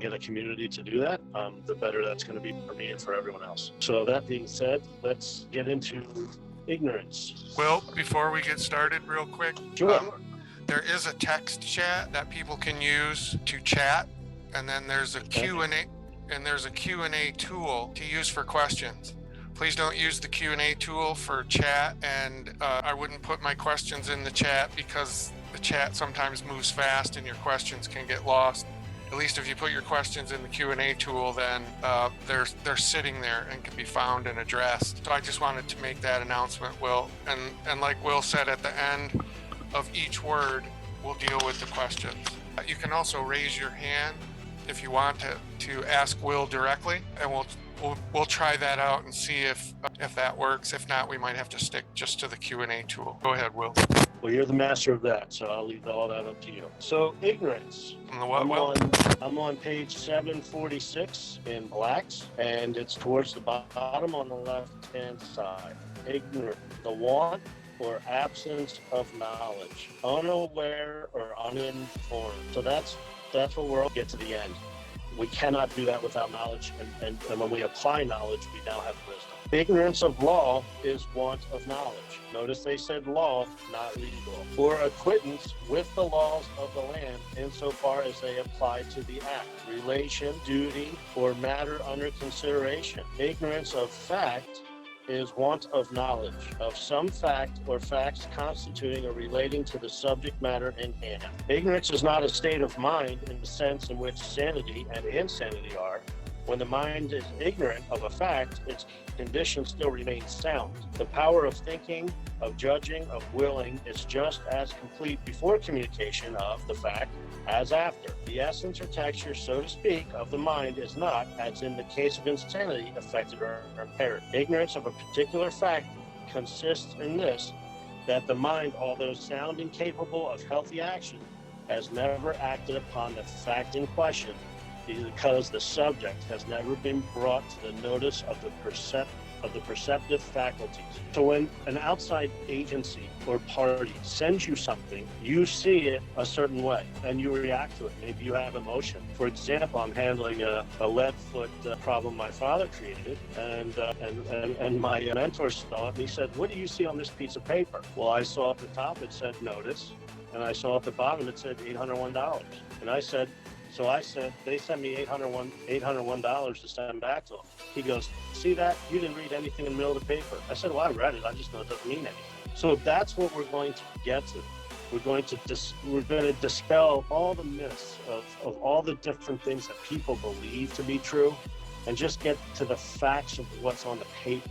can get a community to do that, the better that's going to be for me and for everyone else. So that being said, let's get into ignorance. Well, before we get started real quick, Sure. there is a text chat that people can use to chat, and then there's a Q&A, and there's a Q&A tool to use for questions. Please don't use the Q&A tool for chat, and I wouldn't put my questions in the chat because the chat sometimes moves fast and your questions can get lost. At least if you put your questions in the Q&A tool, then they're sitting there and can be found and addressed. So I just wanted to make that announcement, Will. And like Will said, at the end of each word, we'll deal with the questions. You can also raise your hand if you want to ask Will directly, and we'll try that out and see if that works. If not, we might have to stick just to the Q&A tool. Go ahead, Will. Well, you're the master of that, so I'll leave all that up to you. So ignorance. On the what, Will? I'm on page 746 in blacks, and it's towards the bottom on the left-hand side. Ignorant, the want or absence of knowledge, unaware or uninformed. So that's where we'll get to the end. We cannot do that without knowledge, and when we apply knowledge, we now have wisdom. Ignorance of law is want of knowledge. Notice they said law, not legal. For acquittance with the laws of the land insofar as they apply to the act, relation, duty, or matter under consideration. Ignorance of fact is want of knowledge of some fact or facts constituting or relating to the subject matter in hand. Ignorance is not a state of mind in the sense in which sanity and insanity are. When the mind is ignorant of a fact, its condition still remains sound. The power of thinking, of judging, of willing is just as complete before communication of the fact as after. The essence or texture, so to speak, of the mind is not, as in the case of insanity, affected or impaired. Ignorance of a particular fact consists in this, that the mind, although sound and capable of healthy action, has never acted upon the fact in question, because the subject has never been brought to the notice of the perceptive faculties. So when an outside agency or party sends you something, you see it a certain way and you react to it. Maybe you have emotion. For example, I'm handling a lead foot problem my father created, and my mentor saw it and he said, "What do you see on this piece of paper?" Well, I saw at the top it said notice, and I saw at the bottom it said $801. And I said, they sent me $801 to send back to them. He goes, "See that? You didn't read anything in the middle of the paper." I said, "Well, I read it. I just know it doesn't mean anything." So that's what we're going to get to. We're going to dispel all the myths of all the different things that people believe to be true, and just get to the facts of what's on the paper.